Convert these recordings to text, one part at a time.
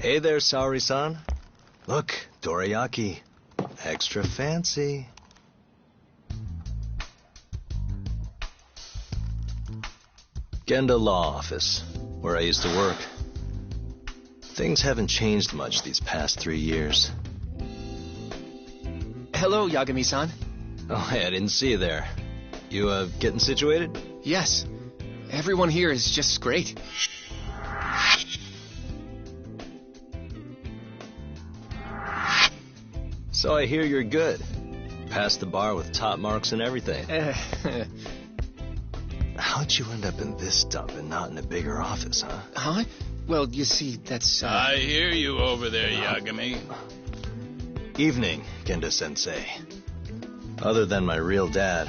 Hey there, Saori-san. Look, dorayaki. Extra fancy. Genda Law Office, where I used to work. Things haven't changed much these past 3 years. Hello, Yagami-san. Oh, hey, I didn't see you there. You, getting situated? Yes. Everyone here is just great. So I hear you're good. Passed the bar with top marks and everything. How'd you end up in this dump and not in a bigger office, huh? Huh? Well, you see, that's, I hear you over there, Yagami. Evening, Genda-sensei. Other than my real dad,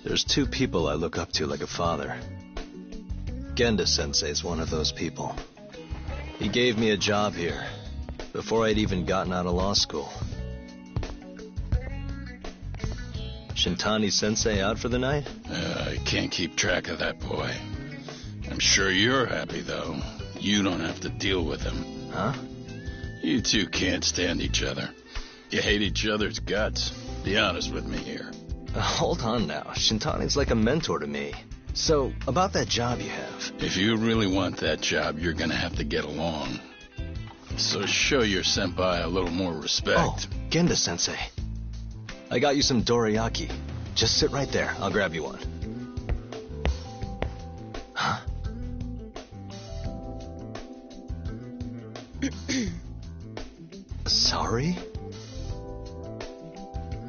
there's 2 people I look up to like a father. Genda-sensei's one of those people. He gave me a job here, before I'd even gotten out of law school. Shintani-sensei out for the night? I can't keep track of that boy. I'm sure you're happy, though. You don't have to deal with him. Huh? You two can't stand each other. You hate each other's guts. Be honest with me here. Hold on now. Shintani's like a mentor to me. So, about that job you have. If you really want that job, you're gonna have to get along. So show your senpai a little more respect. Oh, Genda-sensei. I got you some dorayaki. Just sit right there. I'll grab you one. Huh? Sorry?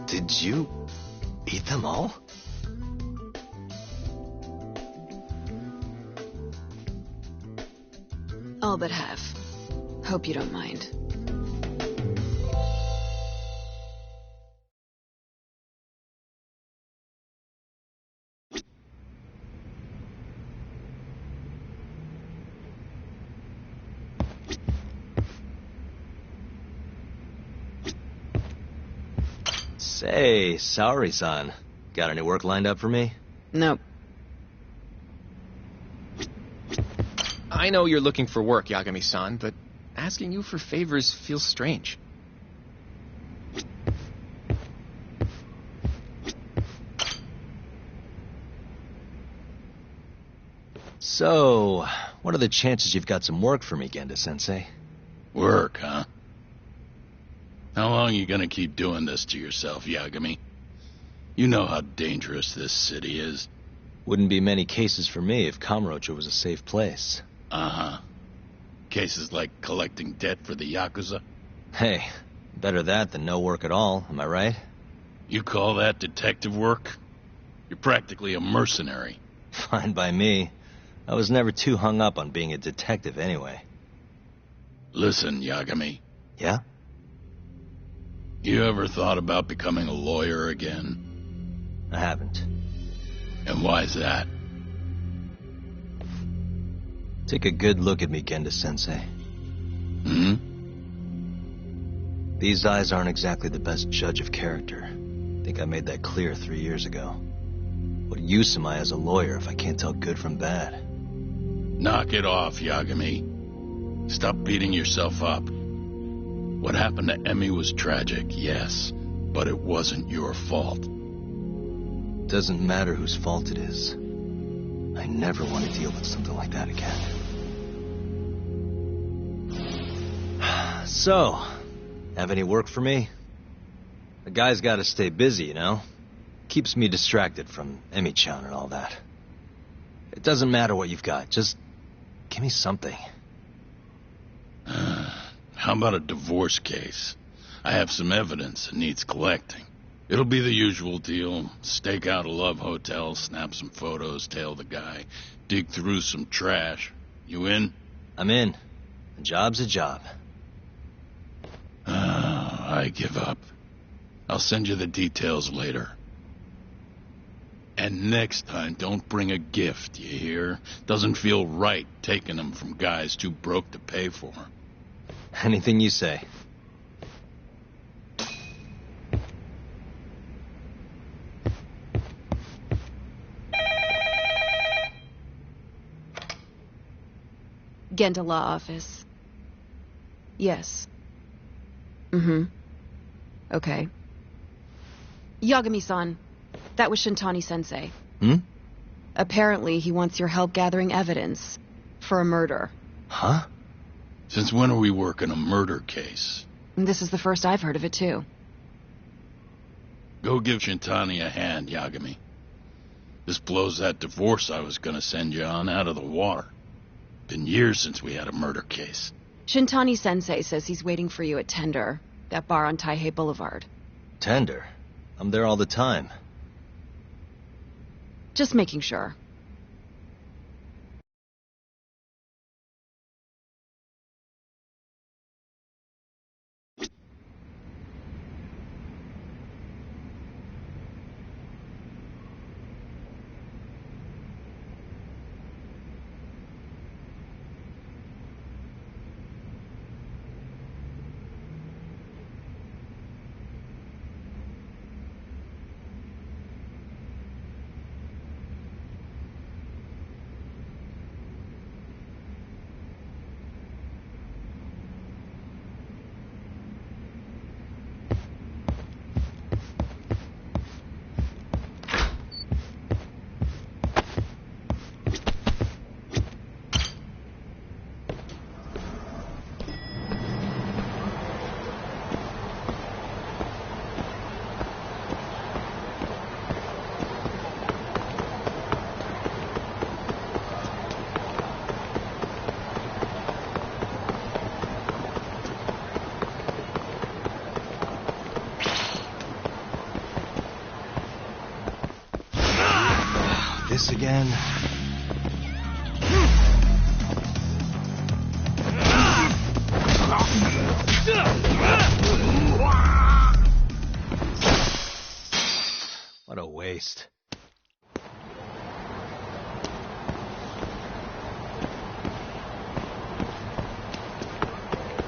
Did you eat them all? All but half. Hope you don't mind. Say, Saori-san. Got any work lined up for me? Nope. I know you're looking for work, Yagami-san, but asking you for favors feels strange. So, what are the chances you've got some work for me, Genda-sensei? Work, huh? How long you gonna keep doing this to yourself, Yagami? You know how dangerous this city is. Wouldn't be many cases for me if Kamurocho was a safe place. Uh-huh. Cases like collecting debt for the Yakuza? Hey, better that than no work at all, am I right? You call that detective work? You're practically a mercenary. Fine by me. I was never too hung up on being a detective anyway. Listen, Yagami. Yeah? You ever thought about becoming a lawyer again? I haven't. And why's that? Take a good look at me, Genda-sensei. Hmm? These eyes aren't exactly the best judge of character. I think I made that clear 3 years ago. What use am I as a lawyer if I can't tell good from bad? Knock it off, Yagami. Stop beating yourself up. What happened to Emmy was tragic, yes, but it wasn't your fault. Doesn't matter whose fault it is. I never want to deal with something like that again. So, have any work for me? A guy's gotta stay busy, you know? Keeps me distracted from Emmy-chan and all that. It doesn't matter what you've got, just give me something. How about a divorce case? I have some evidence that needs collecting. It'll be the usual deal. Stake out a love hotel, snap some photos, tail the guy, dig through some trash. You in? I'm in. A job's a job. I give up. I'll send you the details later. And next time, don't bring a gift, you hear? Doesn't feel right taking them from guys too broke to pay for. Anything you say. Genda Law Office. Yes. Mm-hmm. Okay. Yagami-san, that was Shintani-sensei. Hmm? Apparently, he wants your help gathering evidence for a murder. Huh? Since when are we working a murder case? And this is the first I've heard of it, too. Go give Shintani a hand, Yagami. This blows that divorce I was gonna send you on out of the water. Been years since we had a murder case. Shintani-sensei says he's waiting for you at Tender, that bar on Taihei Boulevard. Tender. I'm there all the time. Just making sure. This again? What a waste.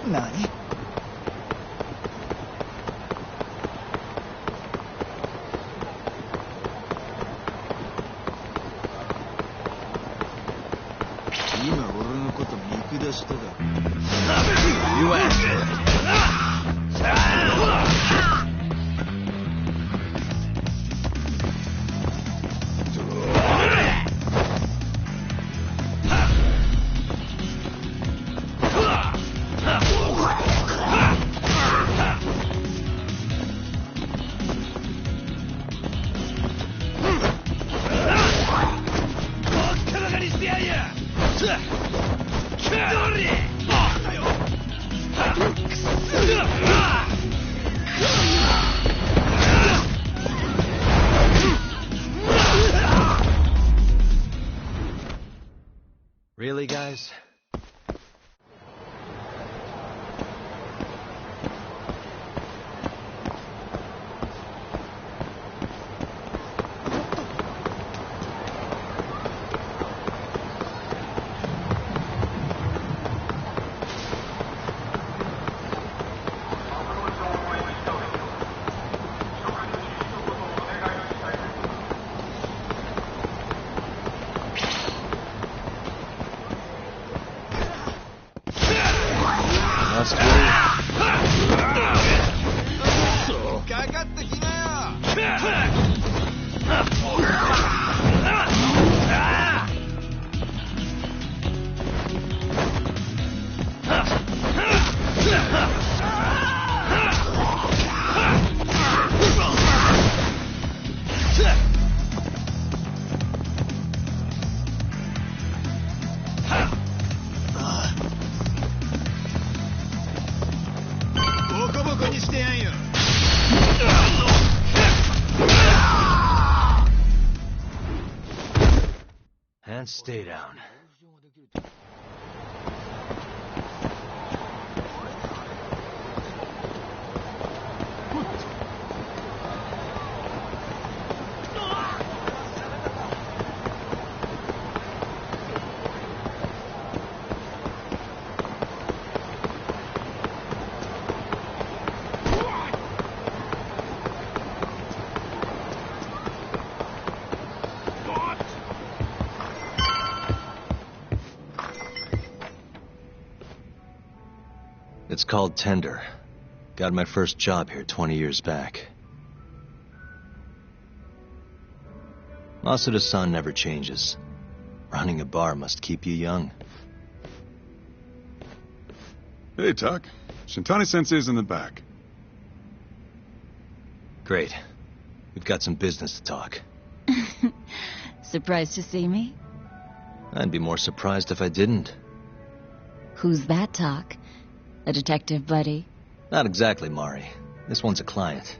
Nani? You asked for it. Really, guys? Must be. And stay down. It's called Tender. Got my first job here 20 years back. Masuda-san never changes. Running a bar must keep you young. Hey, Tuck. Shintani-sensei's in the back. Great. We've got some business to talk. Surprised to see me? I'd be more surprised if I didn't. Who's that, Talk? A detective buddy? Not exactly, Mari. This one's a client.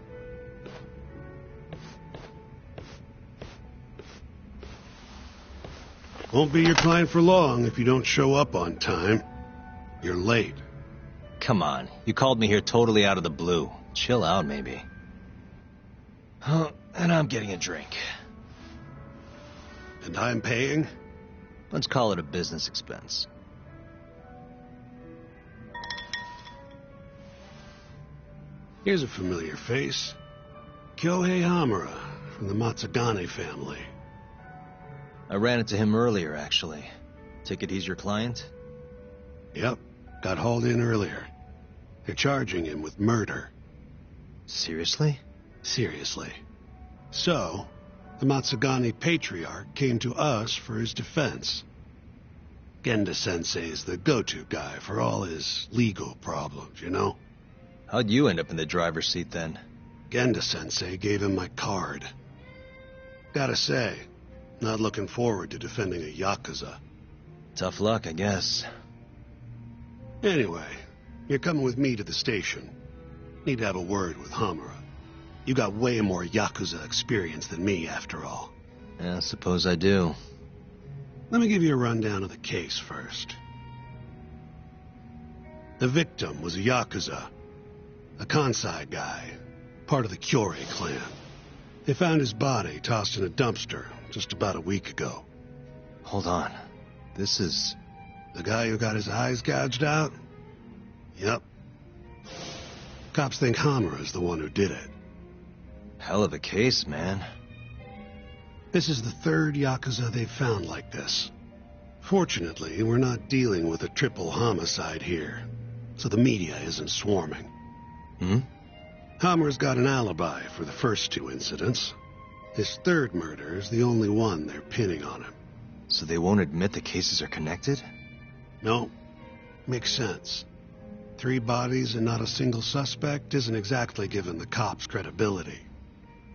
Won't be your client for long if you don't show up on time. You're late. Come on, you called me here totally out of the blue. Chill out, maybe. Oh, and I'm getting a drink. And I'm paying? Let's call it a business expense. Here's a familiar face. Kyohei Hamura, from the Matsugane family. I ran into him earlier, actually. Take it he's your client? Yep, got hauled in earlier. They're charging him with murder. Seriously? Seriously. So, the Matsugane patriarch came to us for his defense. Genda-sensei's the go-to guy for all his legal problems, you know? How'd you end up in the driver's seat then? Genda-sensei gave him my card. Gotta say, not looking forward to defending a Yakuza. Tough luck, I guess. Anyway, you're coming with me to the station. Need to have a word with Hamura. You got way more Yakuza experience than me, after all. Yeah, suppose I do. Let me give you a rundown of the case first. The victim was a Yakuza. A Kansai guy, part of the Kyorei clan. They found his body tossed in a dumpster just about a week ago. Hold on. This is... The guy who got his eyes gouged out? Yep. Cops think Hamura's the one who did it. Hell of a case, man. This is the third Yakuza they've found like this. Fortunately, we're not dealing with a triple homicide here, so the media isn't swarming. Hmm? Hamura's got an alibi for the first two incidents. His third murder is the only one they're pinning on him. So they won't admit the cases are connected? No. Makes sense. 3 bodies and not a single suspect isn't exactly giving the cops credibility.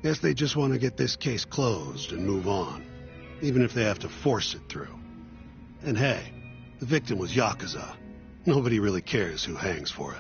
Guess they just want to get this case closed and move on, even if they have to force it through. And hey, the victim was Yakuza. Nobody really cares who hangs for it.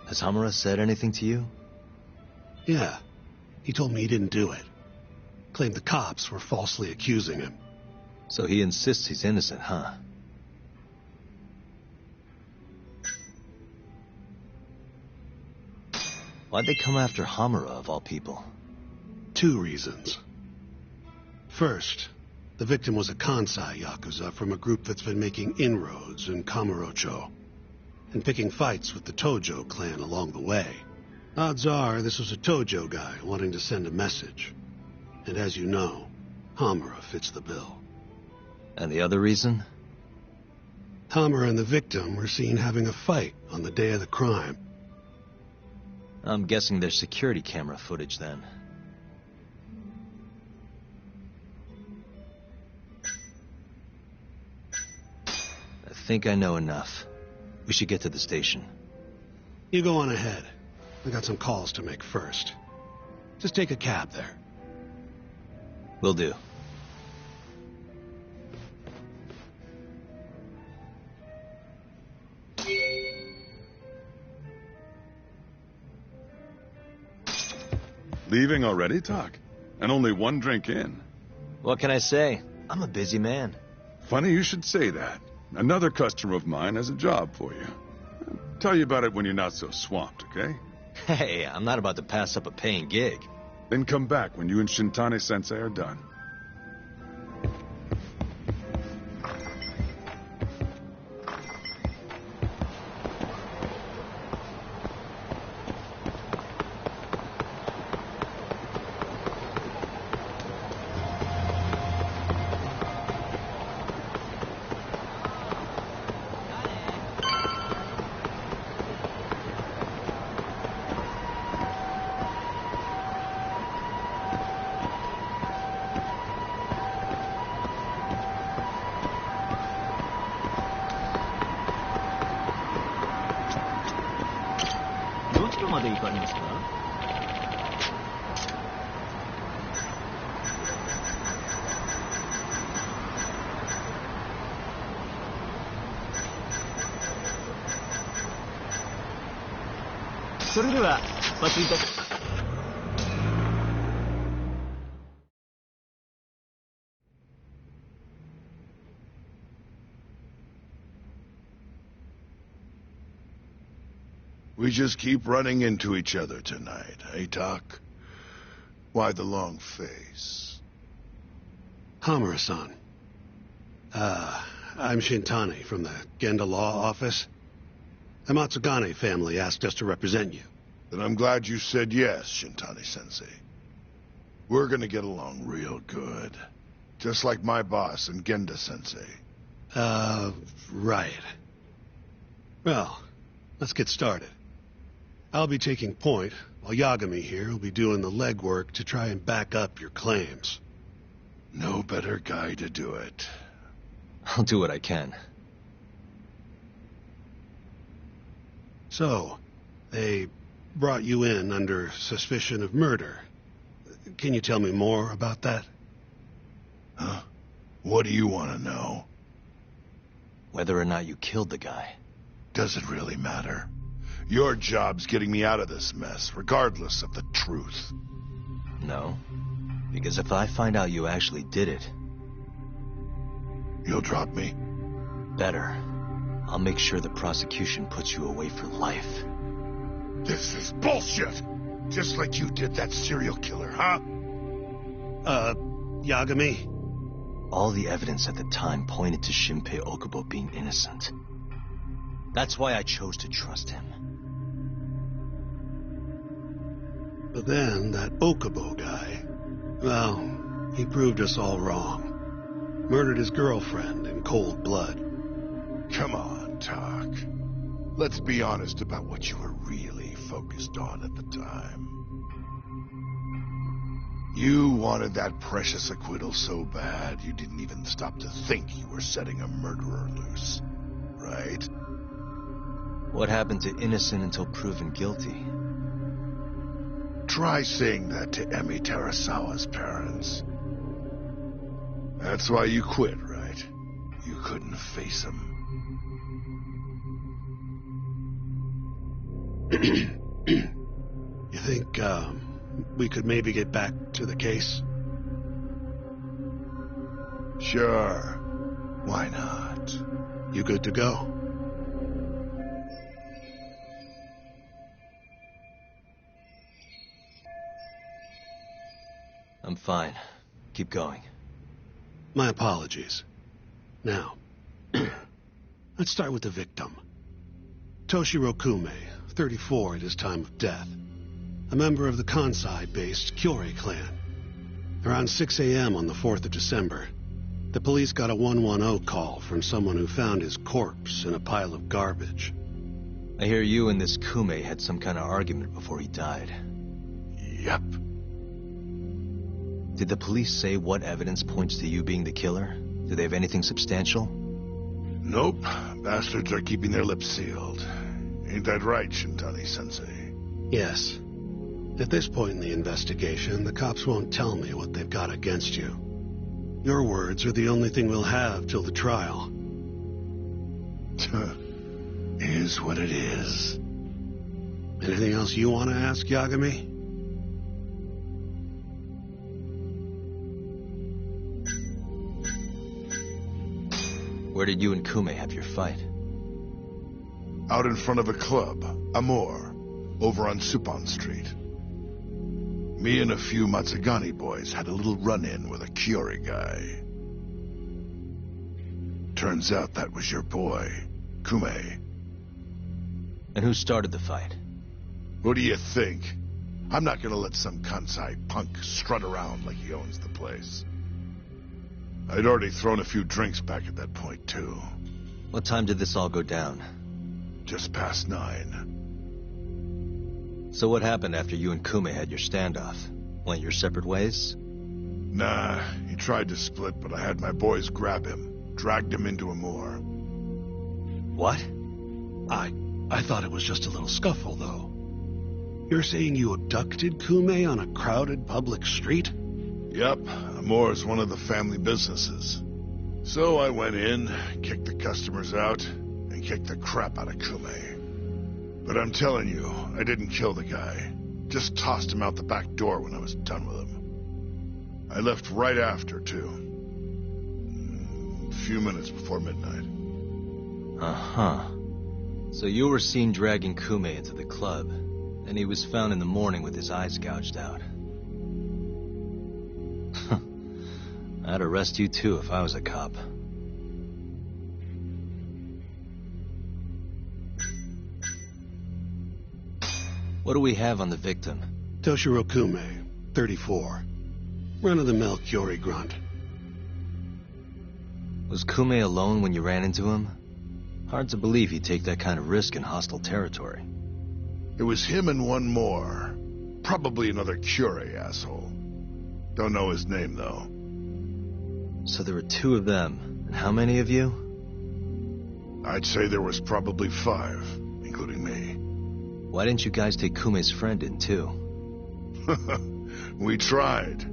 Has Hamura said anything to you? Yeah. He told me he didn't do it. Claimed the cops were falsely accusing him. So he insists he's innocent, huh? Why'd they come after Hamura, of all people? 2 reasons. First, the victim was a Kansai Yakuza from a group that's been making inroads in Kamurocho, and picking fights with the Tojo clan along the way. Odds are this was a Tojo guy wanting to send a message. And as you know, Hamura fits the bill. And the other reason? Hamura and the victim were seen having a fight on the day of the crime. I'm guessing there's security camera footage then. I think I know enough. We should get to the station. You go on ahead. I got some calls to make first. Just take a cab there. Will do. Leaving already, Tuck? And only 1 drink in. What can I say? I'm a busy man. Funny you should say that. Another customer of mine has a job for you. I'll tell you about it when you're not so swamped, okay? Hey, I'm not about to pass up a paying gig. Then come back when you and Shintani-sensei are done. We just keep running into each other tonight, eh, Doc? Why the long face? Hamura-san. I'm Shintani from the Genda Law Office. The Matsugane family asked us to represent you. Then I'm glad you said yes, Shintani-sensei. We're gonna get along real good. Just like my boss and Genda-sensei. Right. Well, let's get started. I'll be taking point, while Yagami here will be doing the legwork to try and back up your claims. No better guy to do it. I'll do what I can. So, they brought you in under suspicion of murder. Can you tell me more about that? Huh? What do you want to know? Whether or not you killed the guy. Does it really matter? Your job's getting me out of this mess, regardless of the truth. No. Because if I find out you actually did it... You'll drop me? Better. I'll make sure the prosecution puts you away for life. This is bullshit! Just like you did that serial killer, huh? Yagami? All the evidence at the time pointed to Shinpei Okubo being innocent. That's why I chose to trust him. But then, that Okubo guy... Well, he proved us all wrong. Murdered his girlfriend in cold blood. Come on, Doc. Let's be honest about what you were really focused on at the time. You wanted that precious acquittal so bad, you didn't even stop to think you were setting a murderer loose. Right? What happened to innocent until proven guilty? Try saying that to Emi Terasawa's parents. That's why you quit, right? You couldn't face him. You think, we could maybe get back to the case? Sure. Why not? You good to go? I'm fine. Keep going. My apologies. Now, let's start with the victim. Toshiro Kume, 34 at his time of death. A member of the Kansai-based Kyorei clan. Around 6 a.m. on the 4th of December, the police got a 110 call from someone who found his corpse in a pile of garbage. I hear you and this Kume had some kind of argument before he died. Yep. Did the police say what evidence points to you being the killer? Do they have anything substantial? Nope. Bastards are keeping their lips sealed. Ain't that right, Shintani-sensei? Yes. At this point in the investigation, the cops won't tell me what they've got against you. Your words are the only thing we'll have till the trial. Is what it is. Anything else you want to ask, Yagami? Where did you and Kume have your fight? Out in front of a club, Amor, over on Supon Street. Me and a few Matsugani boys had a little run-in with a Kiori guy. Turns out that was your boy, Kume. And who started the fight? What do you think? I'm not gonna let some Kansai punk strut around like he owns the place. I'd already thrown a few drinks back at that point, too. What time did this all go down? Just past 9. So what happened after you and Kume had your standoff? Went your separate ways? Nah, he tried to split, but I had my boys grab him, dragged him into Amor. What? I thought it was just a little scuffle, though. You're saying you abducted Kume on a crowded public street? Yep, Amor's one of the family businesses. So I went in, kicked the customers out, and kicked the crap out of Kume. But I'm telling you, I didn't kill the guy. Just tossed him out the back door when I was done with him. I left right after, too. A few minutes before midnight. Uh-huh. So you were seen dragging Kume into the club, and he was found in the morning with his eyes gouged out. I'd arrest you too if I was a cop. What do we have on the victim? Toshiro Kume, 34. Run-of-the-mill Kiori grunt. Was Kume alone when you ran into him? Hard to believe he'd take that kind of risk in hostile territory. It was him and one more. Probably another Kiori asshole. Don't know his name, though. So there were 2 of them. And how many of you? I'd say there was probably 5, including me. Why didn't you guys take Kume's friend in, too? We tried.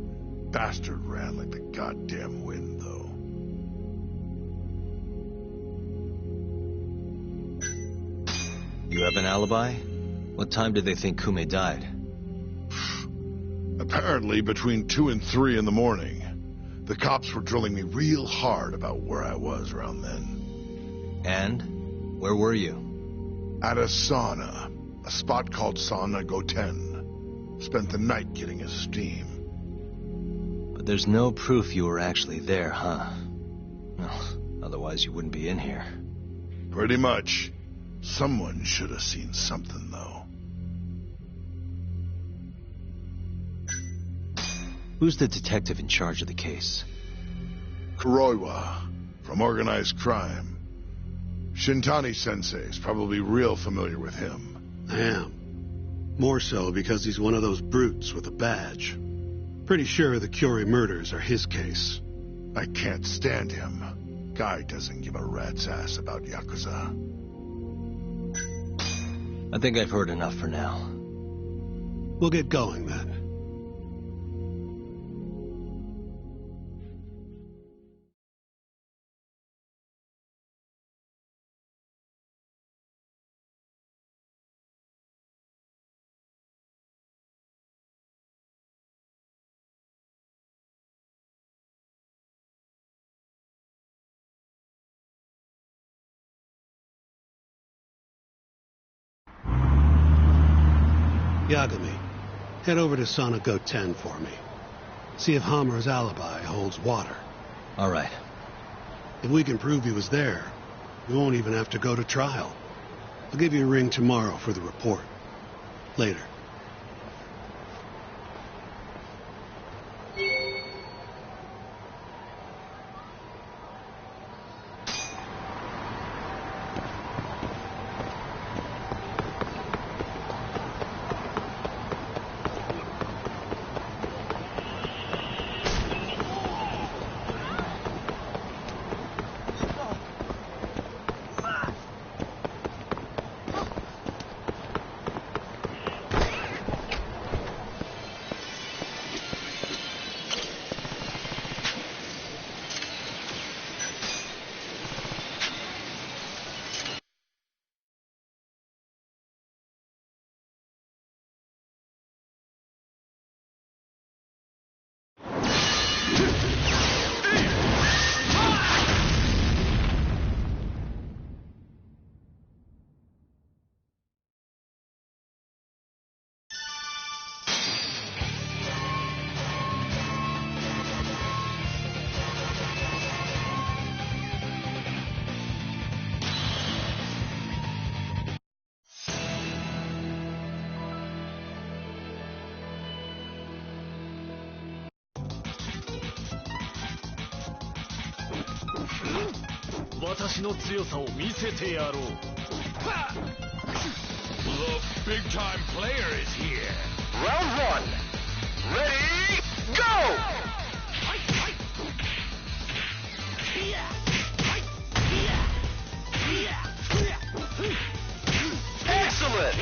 Bastard ran like the goddamn wind, though. You have an alibi? What time did they think Kume died? Apparently between 2 and 3 in the morning. The cops were drilling me real hard about where I was around then. And? Where were you? At a sauna. A spot called Sauna Goten. Spent the night getting a steam. But there's no proof you were actually there, huh? Well, otherwise you wouldn't be in here. Pretty much. Someone should have seen something, though. Who's the detective in charge of the case? Kuroiwa, from Organized Crime. Shintani-sensei is probably real familiar with him. I am. More so because he's one of those brutes with a badge. Pretty sure the Kiori murders are his case. I can't stand him. Guy doesn't give a rat's ass about Yakuza. I think I've heard enough for now. We'll get going then. Yagami, head over to Sauna Goten for me. See if Hammer's alibi holds water. All right. If we can prove he was there, we won't even have to go to trial. I'll give you a ring tomorrow for the report. Later. 私の強さを見せてやろう。The big-time player is here. Round one. Ready, go! Excellent!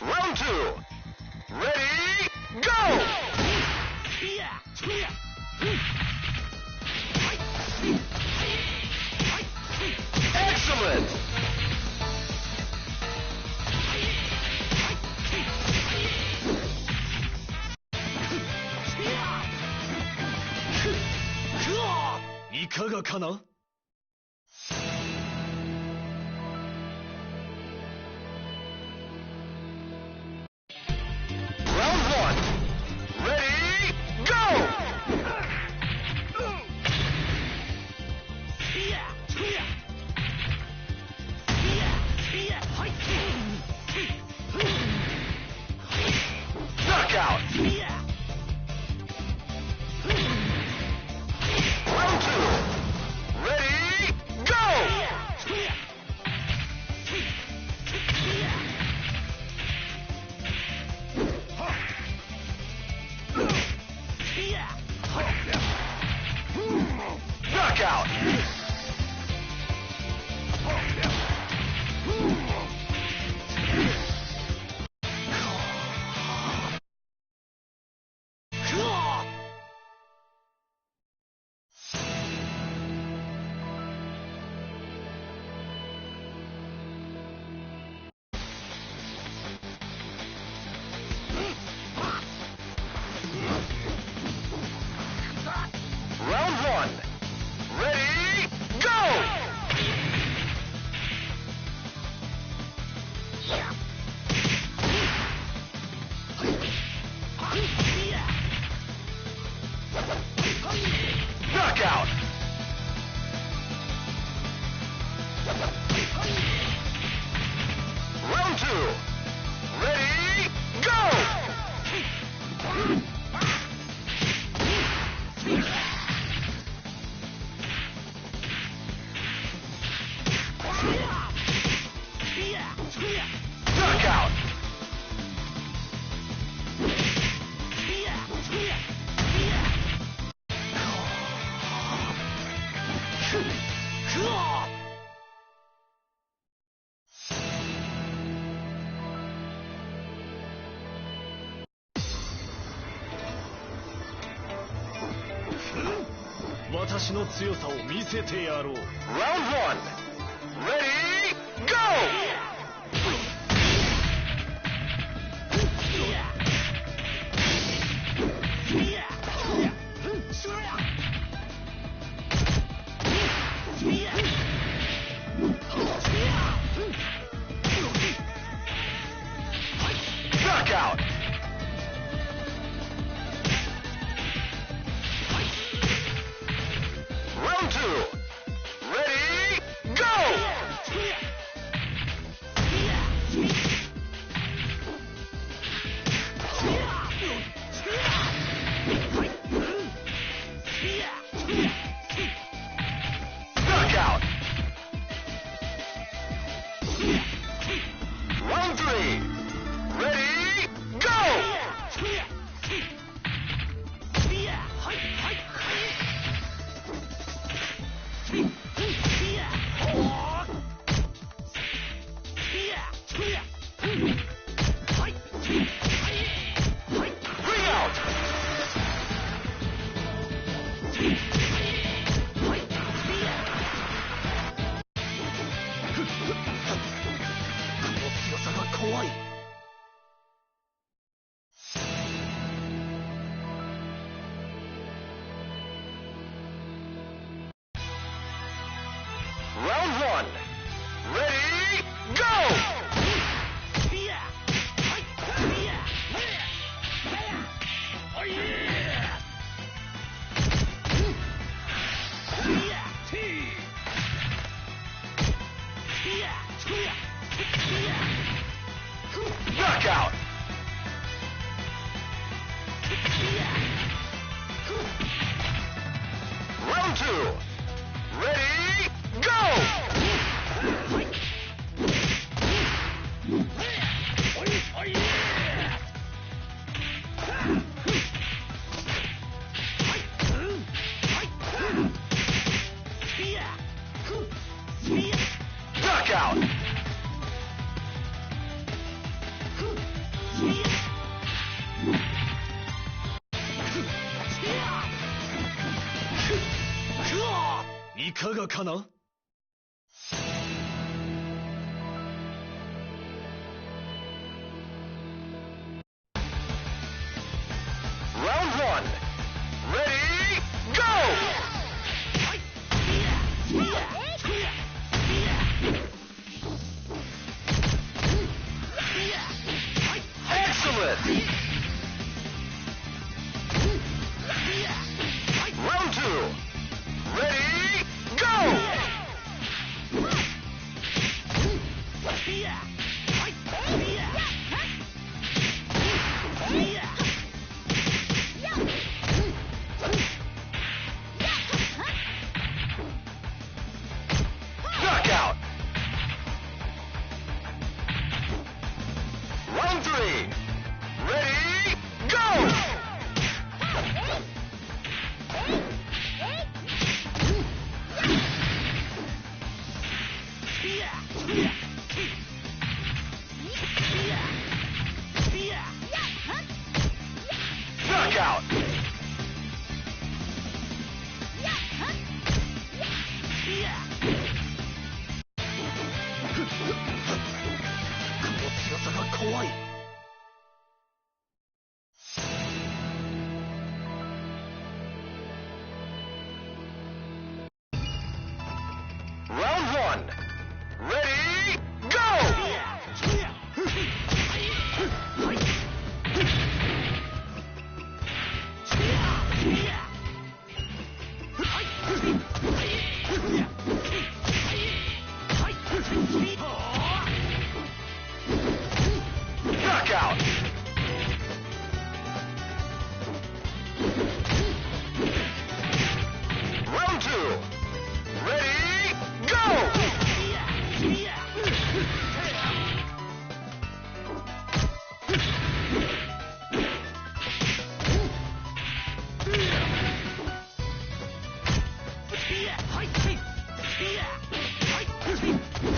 Round two. Ready, go! Excellent! Ika いかがかな。Knockout! Round two. Ready, go! Knockout! Round one. Ready, go! Knockout! Round two. Ready, go! Knockout! Round 私の強さを見せてやろう。Round one. Ready, go! Knockout! Round two. Ready, go! Knockout! Round three. Ready, go! Ring out! Round one. Ready, go! Knockout! Round two. Ready, go! Knockout! Round one. Ready, go! Excellent! Round two. Ready, go! Knockout! Round three. Ready, go! Knockout! Round one. Ready, go! Knockout! Round two. Ready, go!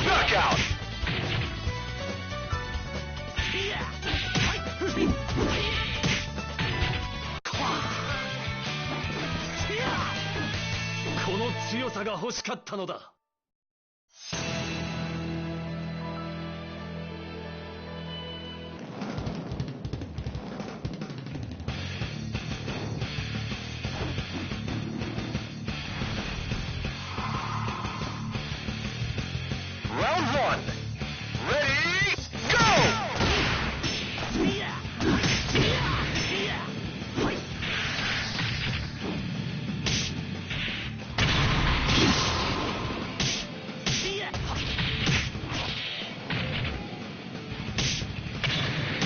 Knockout! Round one. Ready, go!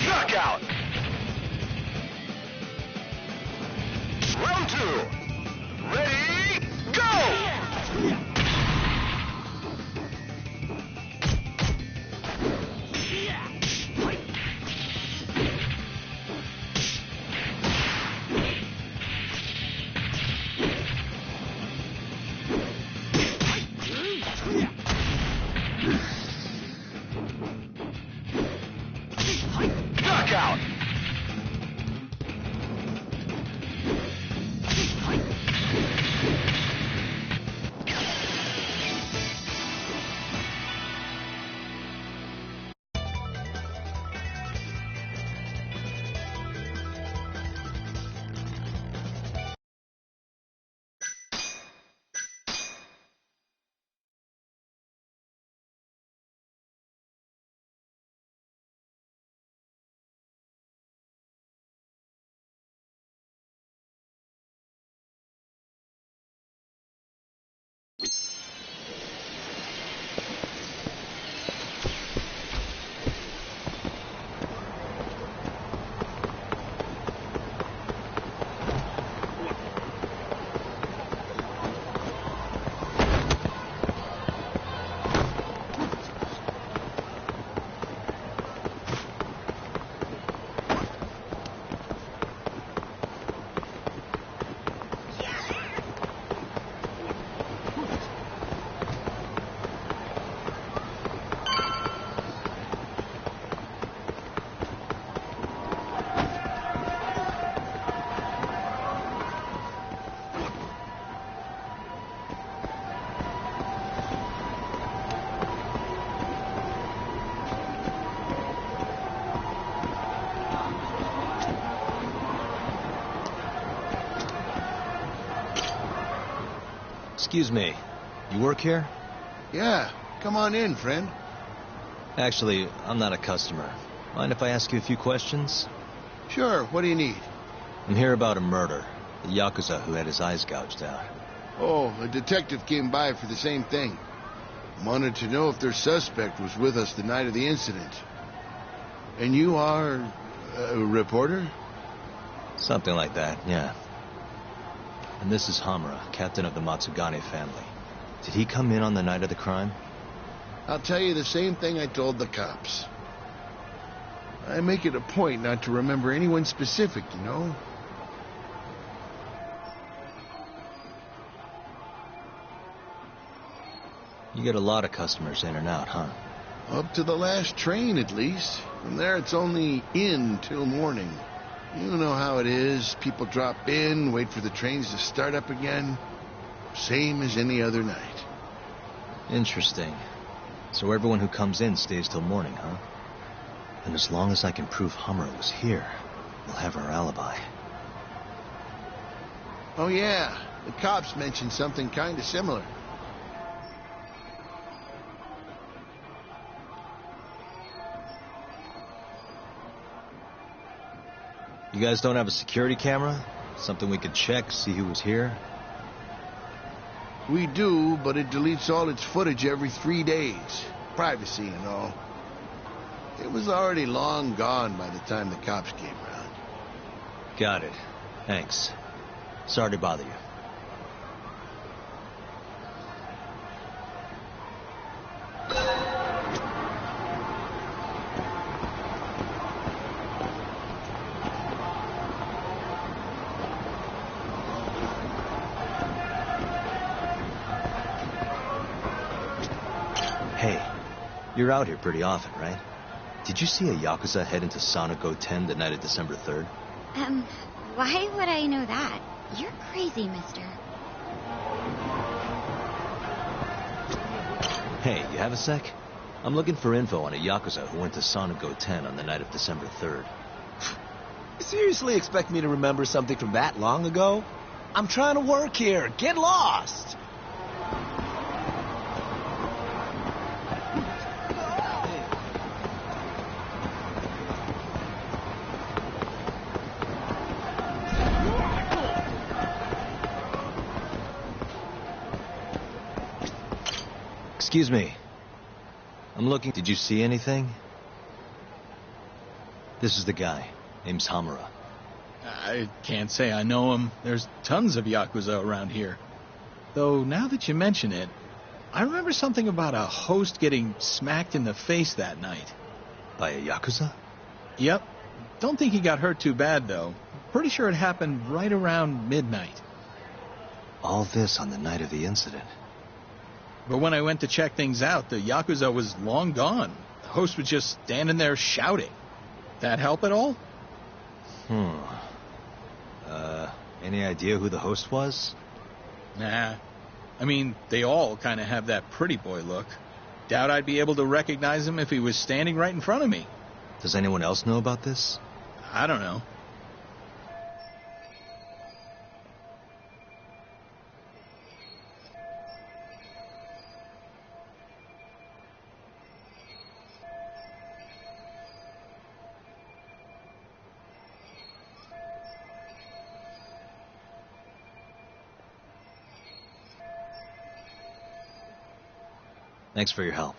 Knockout! Round two. Ready, go! Knockout! Excuse me. You work here? Yeah, come on in, friend. Actually, I'm not a customer. Mind if I ask you a few questions? Sure, what do you need? I'm here about a murder. The Yakuza who had his eyes gouged out. Oh, a detective came by for the same thing. Wanted to know if their suspect was with us the night of the incident. And you are a reporter? Something like that, yeah. And this is Hamura, captain of the Matsugane family. Did he come in on the night of the crime? I'll tell you the same thing I told the cops. I make it a point not to remember anyone specific, you know? You get a lot of customers in and out, huh? Up to the last train, at least. From there, it's only in till morning. You know how it is. People drop in, wait for the trains to start up again. Same as any other night. Interesting. So everyone who comes in stays till morning, huh? And as long as I can prove Hamura was here, we'll have our alibi. Oh yeah, the cops mentioned something kind of similar. You guys don't have a security camera? Something we could check, see who was here? We do, but it deletes all its footage every 3 days. Privacy and all. It was already long gone by the time the cops came around. Got it. Thanks. Sorry to bother you. Hey, you're out here pretty often, right? Did you see a Yakuza head into Sonic 10 the night of December 3rd? Why would I know that? You're crazy, mister. Hey, you have a sec? I'm looking for info on a Yakuza who went to Sonic 10 on the night of December 3rd. You seriously expect me to remember something from that long ago? I'm trying to work here. Get lost! Excuse me. I'm looking... Did you see anything? This is the guy. Name's Hamura. I can't say I know him. There's tons of Yakuza around here. Though, now that you mention it, I remember something about a host getting smacked in the face that night. By a Yakuza? Yep. Don't think he got hurt too bad, though. Pretty sure it happened right around midnight. All this on the night of the incident. But when I went to check things out, the Yakuza was long gone. The host was just standing there shouting. That help at all? Any idea who the host was? Nah. I mean, they all kind of have that pretty boy look. Doubt I'd be able to recognize him if he was standing right in front of me. Does anyone else know about this? I don't know. Thanks for your help.